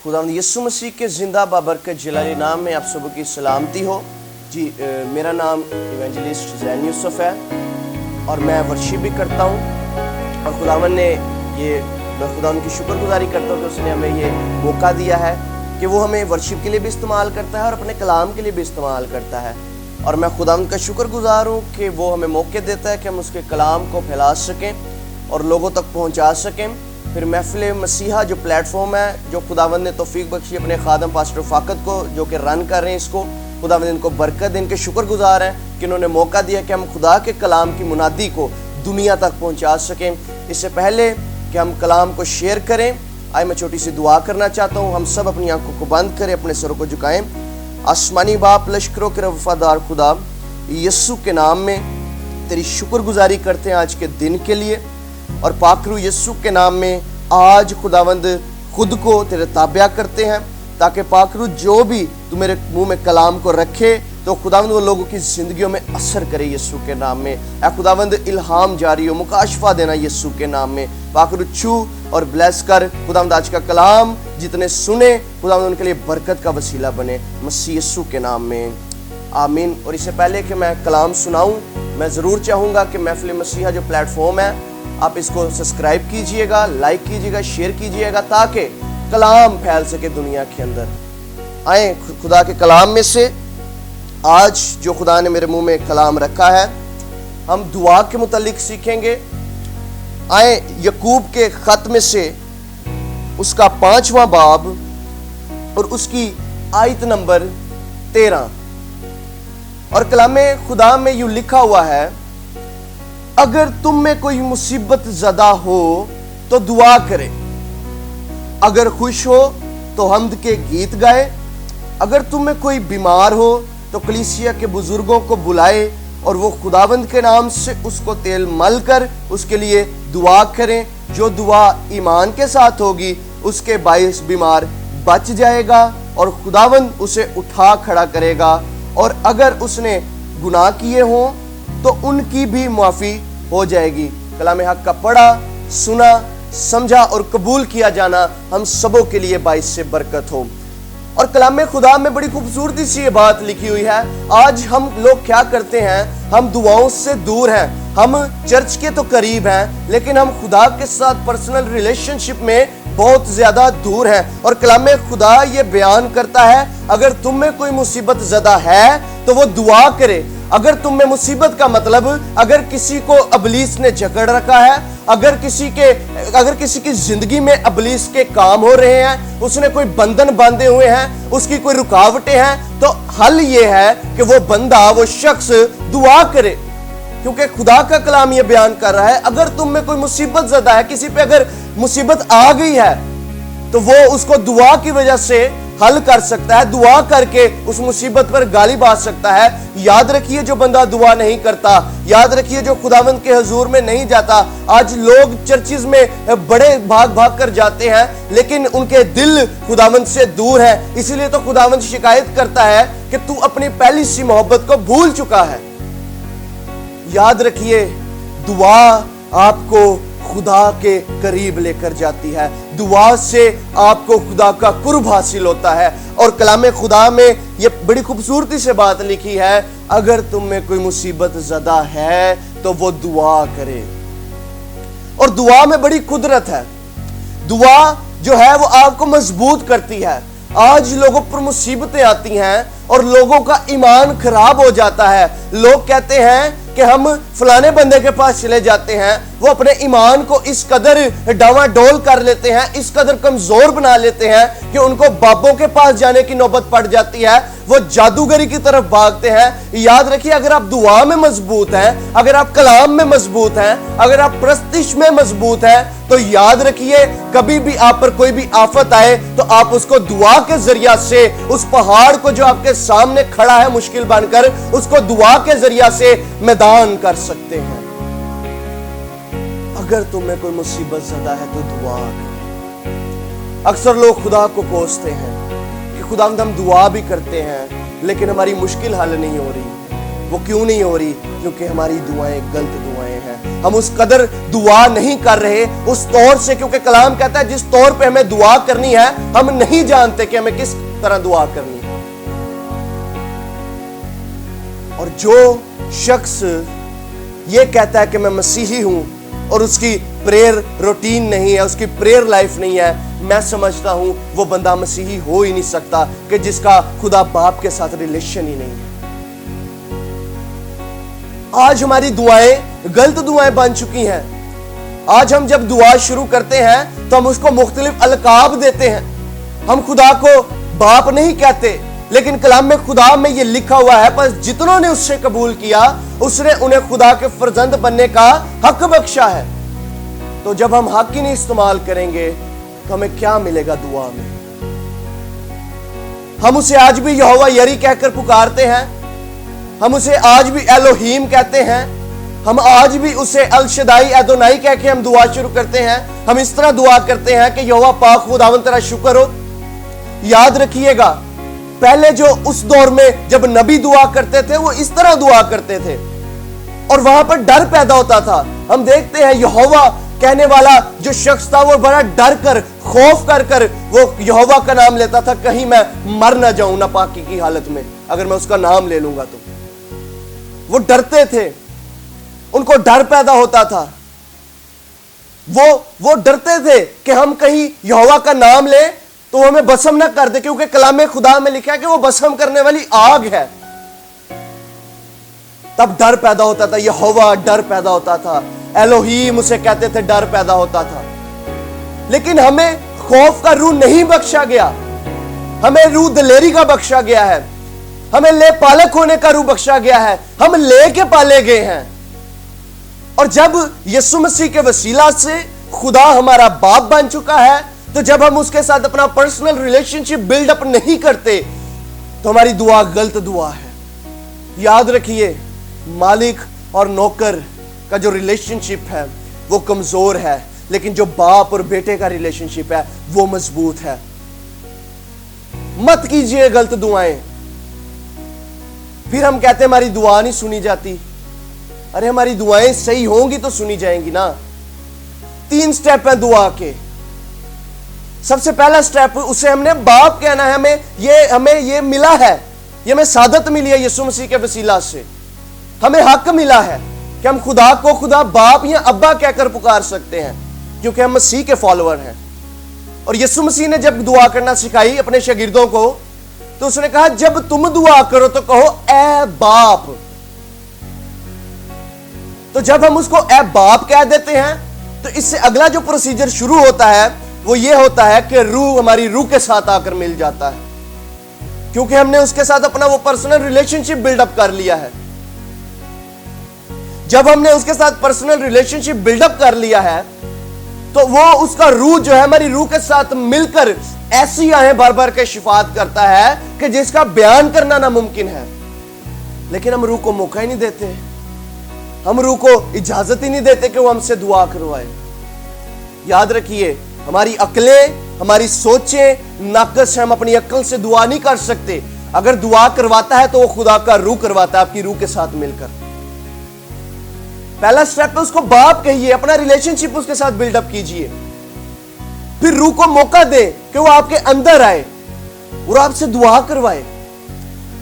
खुदावंद यीशु मसीह के ज़िंदा बाबरकत जलाली नाम में आप सबों की सलामती हो। जी मेरा नाम इवेंजलिस्ट ज़ैन यूसुफ है और मैं वर्शिप भी करता हूँ। और खुदावंद ने मैं खुदावंद की शुक्रगुजारी करता हूँ कि उसने हमें ये मौका दिया है कि वो हमें वर्शिप के लिए भी इस्तेमाल करता है और अपने कलाम के लिए भी इस्तेमाल करता है। और मैं खुदावंद का शुक्रगुजार हूँ कि वो हमें मौके देता है कि हम उसके कलाम को फैला सकें और लोगों तक पहुँचा सकें। फिर महफ़िल मसीहा जो प्लेटफॉर्म है, जो खुदावंद ने तौफीक बख्शी अपने खादम पास्टर फाकत को, जो कि रन कर रहे हैं इसको, खुदावंद इनको बरकत दें, इनके शुक्रगुजार हैं कि उन्होंने मौका दिया कि हम खुदा के कलाम की मुनादी को दुनिया तक पहुंचा सकें। इससे पहले कि हम कलाम को शेयर करें, आइए मैं छोटी सी दुआ करना चाहता हूँ। हम सब अपनी आंखों को बंद करें, अपने सरों को झुकाएं। आसमानी बाप, लश्करों के वफादार खुदा, यीशु के नाम में तेरी शुक्रगुजारी करते हैं आज के दिन के लिए। और पाकरू यीशु के नाम में आज खुदावंद खुद को तेरे ताबिया करते हैं, ताकि पाकरू जो भी तू मेरे मुंह में कलाम को रखे तो खुदावंद वो लोगों की ज़िंदगियों में असर करे यीशु के नाम में। ऐ खुदावंद इल्हाम जारी हो, मुकाशफा देना यीशु के नाम में। पाकरू छू और ब्लेस कर खुदावंद आज का कलाम जितने सुने खुदावंद उनके लिए बरकत का वसीला बने, मसीह यीशु के नाम में, आमीन। और इससे पहले कि मैं कलाम सुनाऊं, मैं ज़रूर चाहूँगा कि महफ़िल मसीहा जो प्लेटफॉर्म है, आप इसको सब्सक्राइब कीजिएगा, लाइक कीजिएगा, शेयर कीजिएगा, ताकि कलाम फैल सके दुनिया के अंदर। आए खुदा के कलाम में से आज जो खुदा ने मेरे मुंह में कलाम रखा है, हम दुआ के मुतालिक सीखेंगे। आए यकूब के खत में से उसका 5वां बाब और उसकी आयत नंबर 13। और कलाम खुदा में यूं लिखा हुआ है, अगर तुम में कोई मुसीबत ज़दा हो तो दुआ करे, अगर खुश हो तो हम्द के गीत गाए, अगर तुम में कोई बीमार हो तो कलीसिया के बुजुर्गों को बुलाए और वो खुदावंद के नाम से उसको तेल मल कर उसके लिए दुआ करें। जो दुआ ईमान के साथ होगी उसके बाइस बीमार बच जाएगा और खुदावंद उसे उठा खड़ा करेगा। और अगर उसने गुनाह किए हों तो उनकी भी माफ़ी हो जाएगी। कलाम हक का पढ़ा, सुना, समझा और कबूल किया जाना हम सबों के लिए बाइस से बरकत हो। और कलाम खुदा में बड़ी खूबसूरती सी ये बात लिखी हुई है। आज हम लोग क्या करते हैं, हम दुआओं से दूर हैं, हम चर्च के तो करीब हैं, लेकिन हम खुदा के साथ पर्सनल रिलेशनशिप में बहुत ज्यादा दूर हैं। और कलाम खुदा ये बयान करता है, अगर तुम में कोई मुसीबत ज़दा है तो वो दुआ करे। अगर तुम में मुसीबत का मतलब, अगर किसी को अबलीस ने जकड़ रखा है, अगर किसी की जिंदगी में अबलीस के काम हो रहे हैं, उसने कोई बंधन बांधे हुए हैं, उसकी कोई रुकावटें हैं, तो हल ये है कि वो बंदा, वो शख्स दुआ करे। क्योंकि खुदा का कलाम ये बयान कर रहा है, अगर तुम में कोई मुसीबत ज़दा है, किसी पे अगर मुसीबत आ गई है तो वो उसको दुआ की वजह से हल कर सकता है, दुआ करके उस मुसीबत पर गालिब आ सकता है। याद रखिए, जो बंदा दुआ नहीं करता, याद रखिए जो खुदावंद के हुजूर में नहीं जाता। आज लोग चर्चिज में बड़े भाग भाग कर जाते हैं, लेकिन उनके दिल खुदावंद से दूर है। इसीलिए तो खुदावंद शिकायत करता है कि तू अपनी पहली सी मोहब्बत को भूल चुका है। याद रखिए, दुआ आपको खुदा के करीब लेकर जाती है, दुआ से आपको खुदा का कुर्ब हासिल होता है। और कलाम खुदा में ये बड़ी खूबसूरती से बात लिखी है, अगर तुम में कोई मुसीबत ज़दा है तो वो दुआ करे। और दुआ में बड़ी कुदरत है। दुआ जो है वो आपको मजबूत करती है। आज लोगों पर मुसीबतें आती हैं और लोगों का ईमान खराब हो जाता है। लोग कहते हैं कि हम फलाने बंदे के पास चले जाते हैं, वो अपने ईमान को इस कदर डावाडोल कर लेते हैं, इस कदर कमजोर बना लेते हैं कि उनको बाबों के पास जाने की नौबत पड़ जाती है, वो जादूगरी की तरफ भागते हैं। याद रखिए, अगर आप दुआ में मजबूत हैं, अगर आप कलाम में मजबूत हैं, अगर आप प्रस्तिश में मजबूत हैं, तो याद रखिए, कभी भी आप पर कोई भी आफत आए तो आप उसको दुआ के जरिया से, उस पहाड़ को जो आपके सामने खड़ा है मुश्किल बनकर, उसको दुआ के जरिया से मैदान कर सकते हैं। अगर तुम में कोई मुसीबत ज़दा है तो दुआ करें। अक्सर लोग खुदा को कोसते हैं कि खुदा हम दुआ भी करते हैं लेकिन हमारी मुश्किल हल नहीं हो रही। वो क्यों नहीं हो रही? क्योंकि हमारी दुआएं गलत दुआएं हैं। हैं। हम उस कदर दुआ नहीं कर रहे उस तौर से, क्योंकि कलाम कहता है जिस तौर पे हमें दुआ करनी है हम नहीं जानते कि हमें किस तरह दुआ करनी है। और जो शख्स ये कहता है कि मैं मसीही हूं और उसकी प्रेयर रूटीन नहीं है, उसकी प्रेयर लाइफ नहीं है, मैं समझता हूं वो बंदा मसीही हो ही नहीं सकता कि जिसका खुदा बाप के साथ रिलेशन ही नहीं है। आज हमारी दुआएं गलत दुआएं बन चुकी हैं। आज हम जब दुआ शुरू करते हैं तो हम उसको मुख्तलिफ अलकाब देते हैं। हम खुदा को बाप नहीं कहते, लेकिन कलाम में खुदा में ये लिखा हुआ है बस जितनों ने उससे कबूल किया उसने उन्हें खुदा के फर्जंद बनने का हक बख्शा है। तो जब हम हक ही नहीं इस्तेमाल करेंगे तो हमें क्या मिलेगा दुआ में? हम उसे आज भी यहोवा यरी कहकर पुकारते हैं, हम उसे आज भी एलोहीम कहते हैं, हम आज भी उसे अल शदाई एदोनाई कह के हम दुआ शुरू करते हैं। हम इस तरह दुआ करते हैं कि यहोवा पाक खुदावंद तेरा शुक्र हो। याद रखिएगा, पहले जो उस दौर में जब नबी दुआ करते थे वो इस तरह दुआ करते थे और वहां पर डर पैदा होता था। हम देखते हैं यहोवा कहने वाला जो शख्स था वो बड़ा डर कर, खौफ कर कर वो यहोवा का नाम लेता था, कहीं मैं मर ना जाऊं नापाकी की हालत में अगर मैं उसका नाम ले लूंगा। तो वो डरते थे, उनको डर पैदा होता था। वो डरते थे कि हम कहीं यहोवा का नाम ले तो वो हमें भस्म ना कर दे, क्योंकि कलाम खुदा में लिखा है कि वो भस्म करने वाली आग है। तब डर पैदा होता था, यहोवा डर पैदा होता था, एलोहीम उसे कहते थे, डर पैदा होता था। लेकिन हमें खौफ का रूह नहीं बख्शा गया, हमें रूह दिलेरी का बख्शा गया है, हमें ले पालक होने का रूह बख्शा गया है, हम ले के पाले गए हैं। और जब यीशु मसीह के वसीला से खुदा हमारा बाप बन चुका है, तो जब हम उसके साथ अपना पर्सनल रिलेशनशिप बिल्ड अप नहीं करते तो हमारी दुआ गलत दुआ है। याद रखिए, मालिक और नौकर का जो रिलेशनशिप है वो कमजोर है, लेकिन जो बाप और बेटे का रिलेशनशिप है वो मजबूत है। मत कीजिए गलत दुआएं। फिर हम कहते हैं हमारी दुआ नहीं सुनी जाती। अरे हमारी दुआएं सही होंगी तो सुनी जाएंगी ना। 3 स्टेप है दुआ के। सबसे पहला स्टेप, उसे हमने बाप कहना है। हमें ये मिला है, ये हमें सादत मिली है यीशु मसीह के वसीला से। हमें हक मिला है कि हम खुदा को खुदा बाप या अब्बा कहकर पुकार सकते हैं, क्योंकि हम मसीह के फॉलोअर हैं। और यीशु मसीह ने जब दुआ करना सिखाई अपने शागिर्दों को, तो उसने कहा जब तुम दुआ करो तो कहो ए बाप। तो जब हम उसको ए बाप कह देते हैं तो इससे अगला जो प्रोसीजर शुरू होता है वो ये होता है कि रूह हमारी रूह के साथ आकर मिल जाता है, क्योंकि हमने उसके साथ अपना वो पर्सनल रिलेशनशिप बिल्डअप कर लिया है। जब हमने उसके साथ पर्सनल रिलेशनशिप बिल्डअप कर लिया है तो वो उसका रूह जो है हमारी रूह के साथ मिलकर ऐसी आहें भर भर के शिफात करता है कि जिसका बयान करना नामुमकिन है। लेकिन हम रूह को मौका ही नहीं देते, हम रूह को इजाजत ही नहीं देते कि वो हमसे दुआ करवाए। याद रखिए, हमारी अक्लें, हमारी सोचें नाकस है, हम अपनी अक्ल से दुआ नहीं कर सकते। अगर दुआ करवाता है तो वो खुदा का रूह करवाता है, आपकी रूह के साथ मिलकर। पहला स्टेप है उसको बाप कहिए, अपना रिलेशनशिप उसके साथ बिल्डअप कीजिए। फिर रूह को मौका दे कि वो आपके अंदर आए और आपसे दुआ करवाए।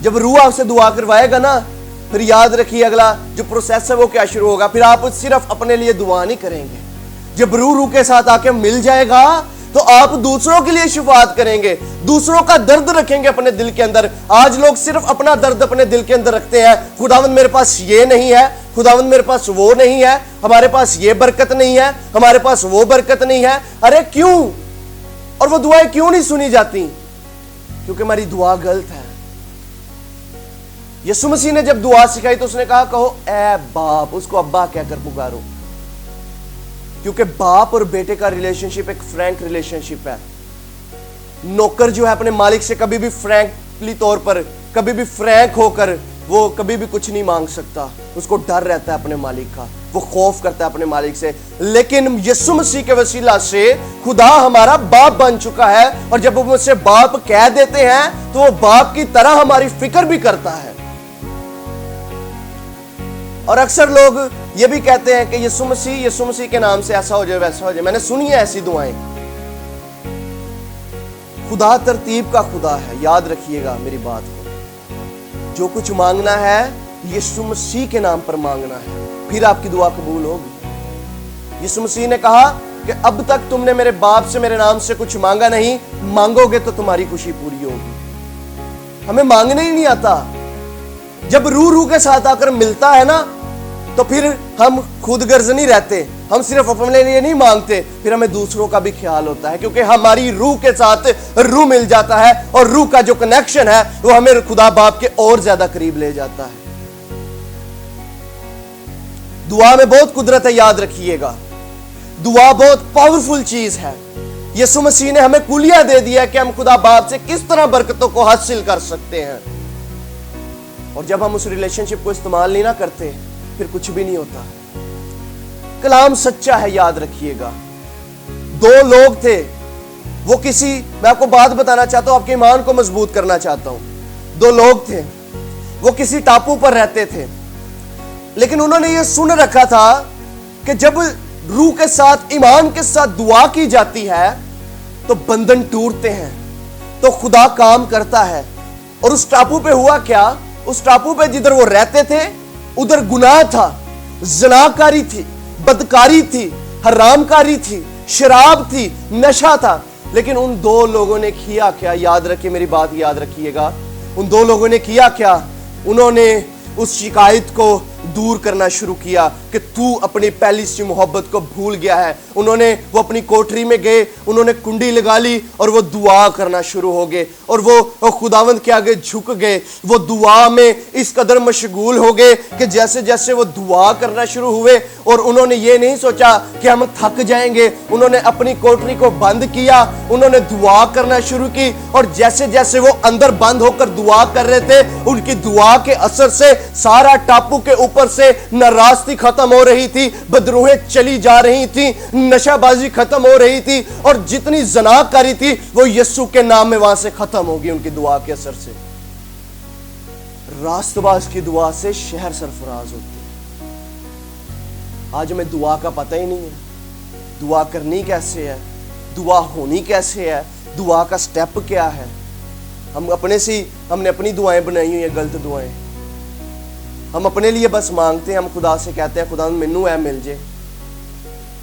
जब रूह आपसे दुआ करवाएगा ना, फिर याद रखिए अगला जो प्रोसेस है वो क्या शुरू होगा। फिर आप सिर्फ अपने लिए दुआ नहीं करेंगे, जब रूह के साथ आके मिल जाएगा तो आप दूसरों के लिए शिफात करेंगे, दूसरों का दर्द रखेंगे अपने दिल के अंदर। आज लोग सिर्फ अपना दर्द अपने दिल के अंदर रखते हैं। खुदावंद मेरे पास ये नहीं है, खुदावंद मेरे पास वो नहीं है, हमारे पास ये बरकत नहीं है, हमारे पास वो बरकत नहीं है। अरे क्यों? और वो दुआएं क्यों नहीं सुनी जाती? क्योंकि हमारी दुआ गलत है। यीशु मसीह ने जब दुआ सिखाई तो उसने कहा कहो ए बाप, उसको अब्बा कहकर पुकारो, क्योंकि बाप और बेटे का रिलेशनशिप एक फ्रैंक रिलेशनशिप है। नौकर जो है अपने मालिक से कभी भी फ्रैंकली तौर पर, कभी भी फ्रैंक होकर वो कभी भी कुछ नहीं मांग सकता। उसको डर रहता है अपने मालिक का, वो खौफ करता है अपने मालिक से। लेकिन यीशु मसीह के वसीला से खुदा हमारा बाप बन चुका है, और जब हम उससे बाप कह देते हैं तो वो बाप की तरह हमारी फिक्र भी करता है। और अक्सर लोग یہ بھی کہتے ہیں کہ یسوع مسیح کے نام سے ایسا ہو جائے ویسا ہو جائے. میں نے سنی ہے ایسی دعائیں. خدا ترتیب کا خدا ہے. یاد رکھیے گا میری بات کو. جو کچھ مانگنا ہے یسوع مسیح کے نام پر مانگنا ہے, پھر آپ کی دعا قبول ہوگی. یسوع مسیح نے کہا کہ اب تک تم نے میرے باپ سے میرے نام سے کچھ مانگا نہیں, مانگو گے تو تمہاری خوشی پوری ہوگی. ہمیں مانگنے ہی نہیں آتا. جب روح کے ساتھ آ کر ملتا ہے نا تو پھر ہم خود غرض نہیں رہتے, ہم صرف اپنے لیے نہیں مانگتے, پھر ہمیں دوسروں کا بھی خیال ہوتا ہے, کیونکہ ہماری روح کے ساتھ روح مل جاتا ہے, اور روح کا جو کنیکشن ہے وہ ہمیں خدا باپ کے اور زیادہ قریب لے جاتا ہے. دعا میں بہت قدرت ہے, یاد رکھیے گا. دعا بہت پاورفل چیز ہے. یسوع مسیح نے ہمیں کلیہ دے دیا کہ ہم خدا باپ سے کس طرح برکتوں کو حاصل کر سکتے ہیں, اور جب ہم اس ریلیشن شپ کو استعمال نہیں نہ کرتے پھر کچھ بھی نہیں ہوتا. کلام سچا ہے, یاد رکھیے گا. 2 لوگ تھے, وہ میں آپ کو بات بتانا چاہتا ہوں, آپ کے ایمان کو مضبوط کرنا چاہتا ہوں. 2 لوگ تھے, وہ کسی ٹاپو پر رہتے تھے, لیکن انہوں نے یہ سن رکھا تھا کہ جب روح کے ساتھ ایمان کے ساتھ دعا کی جاتی ہے تو بندھن ٹوٹتے ہیں, تو خدا کام کرتا ہے. اور اس ٹاپو پہ ہوا کیا, اس ٹاپو پہ جدھر وہ رہتے تھے ادھر گناہ تھا, زناکاری تھی, بدکاری تھی, حرام کاری تھی, شراب تھی, نشہ تھا. لیکن ان 2 لوگوں نے کیا کیا, یاد رکھیے میری بات, یاد رکھیے گا. ان 2 لوگوں نے کیا کیا, انہوں نے اس شکایت کو دور کرنا شروع کیا کہ تو اپنی پہلی سی محبت کو بھول گیا ہے. وہ اپنی کوٹری میں گئے, انہوں نے کنڈی لگا لی اور وہ دعا کرنا شروع ہو گئے, اور وہ خداوند کے آگے جھک گئے. وہ دعا میں اس قدر مشغول ہو گئے کہ جیسے جیسے وہ دعا کرنا شروع ہوئے, اور انہوں نے یہ نہیں سوچا کہ ہم تھک جائیں گے, انہوں نے اپنی کوٹری کو بند کیا, انہوں نے دعا کرنا شروع کی, اور جیسے جیسے وہ اندر بند ہو کر دعا کر رہے تھے, ان کی دعا کے اثر سے سارا ٹاپو کے اوپر سے ناراستی ختم ہو رہی تھی, بدروہیں چلی جا رہی تھی, نشہ بازی ختم ہو رہی تھی, اور جتنی زناکاری تھی وہ یسوع کے نام میں وہاں سے ختم ہوگی ان کی دعا کے اثر سے. راست باز کی دعا سے شہر سرفراز ہوتی ہے. آج ہمیں دعا کا پتہ ہی نہیں ہے, دعا کرنی کیسے ہے, دعا ہونی کیسے ہے, دعا کا سٹیپ کیا ہے. ہم نے اپنی دعائیں بنائی ہوئی ہیں, غلط دعائیں. ہم اپنے لیے بس مانگتے ہیں, ہم خدا سے کہتے ہیں خدا مینوں اے مل جے.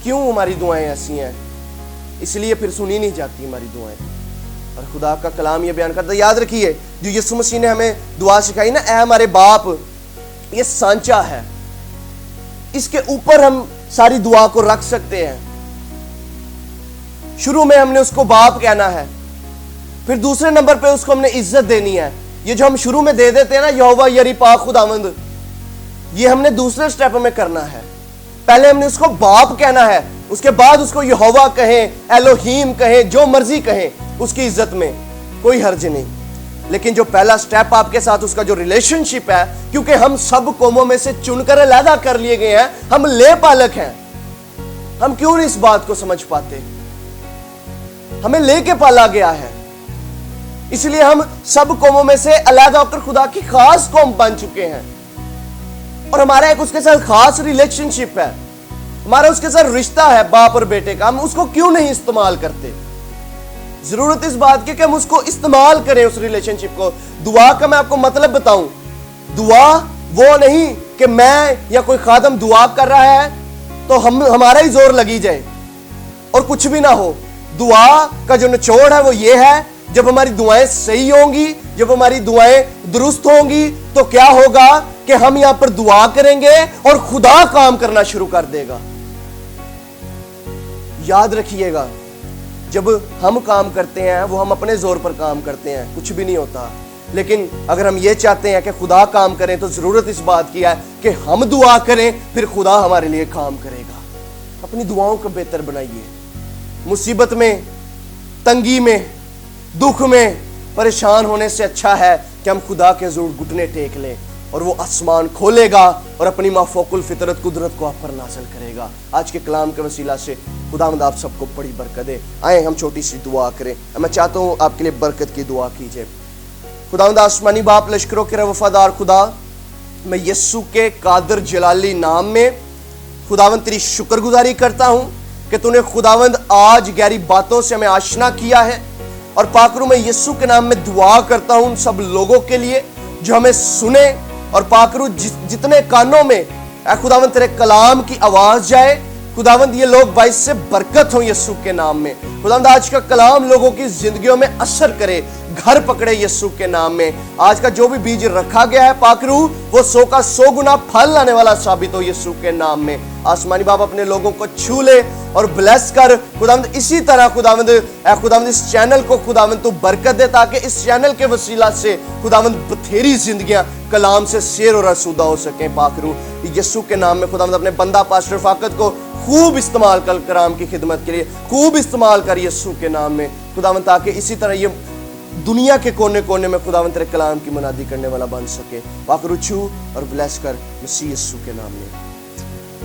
کیوں ہماری دعائیں ایسی ہیں؟ اس لیے پھر سنی نہیں جاتی ہماری دعائیں. اور خدا کا کلام یہ بیان کرتا ہے, یاد رکھیے جو یسوع مسیح نے ہمیں دعا سکھائی نا, اے ہمارے باپ, یہ سانچہ ہے, اس کے اوپر ہم ساری دعا کو رکھ سکتے ہیں. شروع میں ہم نے اس کو باپ کہنا ہے, پھر دوسرے نمبر پہ اس کو ہم نے عزت دینی ہے. یہ جو ہم شروع میں دے دیتے ہیں نا, یہوہ یری پاک خداوند, یہ ہم نے دوسرے سٹیپ میں کرنا ہے. پہلے ہم نے اس کو باپ کہنا ہے, اس کے بعد اس کو یہوہ کہیں, الوہیم کہیں, جو مرضی کہیں, اس کی عزت میں کوئی حرج نہیں. لیکن جو پہلا سٹیپ آپ کے ساتھ اس کا جو ریلیشن شپ ہے, کیونکہ ہم سب قوموں میں سے چن کر علیحدہ کر لیے گئے ہیں, ہم لے پالک ہیں. ہم کیوں نہیں اس بات کو سمجھ پاتے؟ ہمیں لے کے پالا گیا ہے, اس لیے ہم سب قوموں میں سے علیحدہ ہو کر خدا کی خاص قوم بن چکے ہیں, اور ہمارا ایک اس کے ساتھ خاص ریلیشن شپ ہے, ہمارا اس کے ساتھ رشتہ ہے باپ اور بیٹے کا. ہم اس کو کیوں نہیں استعمال کرتے؟ ضرورت اس بات کی کہ ہم اس کو استعمال کریں, اس ریلیشن شپ کو. دعا کا میں آپ کو مطلب بتاؤں, دعا وہ نہیں کہ میں یا کوئی خادم دعا کر رہا ہے تو ہمارا ہی زور لگی جائے اور کچھ بھی نہ ہو. دعا کا جو نچوڑ ہے وہ یہ ہے, جب ہماری دعائیں صحیح ہوں گی, جب ہماری دعائیں درست ہوں گی, تو کیا ہوگا کہ ہم یہاں پر دعا کریں گے اور خدا کام کرنا شروع کر دے گا. یاد رکھیے گا, جب ہم کام کرتے ہیں وہ ہم اپنے زور پر کام کرتے ہیں, کچھ بھی نہیں ہوتا. لیکن اگر ہم یہ چاہتے ہیں کہ خدا کام کریں تو ضرورت اس بات کی ہے کہ ہم دعا کریں, پھر خدا ہمارے لیے کام کرے گا. اپنی دعاؤں کو بہتر بنائیے. مصیبت میں, تنگی میں, دکھ میں پریشان ہونے سے اچھا ہے کہ ہم خدا کے حضور گھٹنے ٹیک لیں, اور وہ آسمان کھولے گا اور اپنی مافوق الفطرت قدرت کو آپ پر نازل کرے گا. آج کے کلام کے وسیلہ سے خداوند آپ سب کو بڑی برکت دے. آئیں ہم چھوٹی سی دعا کریں. میں چاہتا ہوں آپ کے لیے برکت کی دعا کیجئے. خداوند آسمانی باپ, لشکروں کے وفادار خدا, میں یسوع کے قادر جلالی نام میں खुदावंद तेरी शुक्रगुजारी करता हूँ कि तूने खुदावंद आज गहरी बातों से हमें आशना किया है। और पाकरू मैं यीशु के नाम में दुआ करता हूँ उन सब लोगों के लिए जो हमें सुने, और पाकरू जितने कानों में ऐ खुदावंद तेरे कलाम की आवाज जाए, खुदावंद ये लोग बाइस से बरकत हो यीशु के नाम में। खुदावंद आज का कलाम लोगों की जिंदगियों में असर करे, घर पकड़े यीशु के नाम में। आज का जो भी बीज रखा गया है पाकरू, वो 100 का 100 गुना फल लाने वाला साबित हो यीशु के नाम में। आसमानी बाप अपने लोगों को छू ले और ब्लेस कर खुदावंद। इसी तरह खुदावंद इस चैनल को खुदावंद तू बरकत दे, ताकि इस चैनल के वसीला से खुदावंद बथेरी जिंदगियां कलाम से शेर और रसूदा हो सकें पाकरू यीशु के नाम में। खुदावंद अपने बंदा पास्टर फाकत को खूब इस्तेमाल कर कलाम की खिदमत के लिए, खूब इस्तेमाल कर यीशु के नाम में खुदावंद, ताकि इसी तरह ये दुनिया के कोने कोने में खुदावंद तेरे कलाम की मुनादी करने वाला बन सके। पाकरू छू और ब्लेस कर मसीह यीशु के नाम में,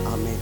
आमीन।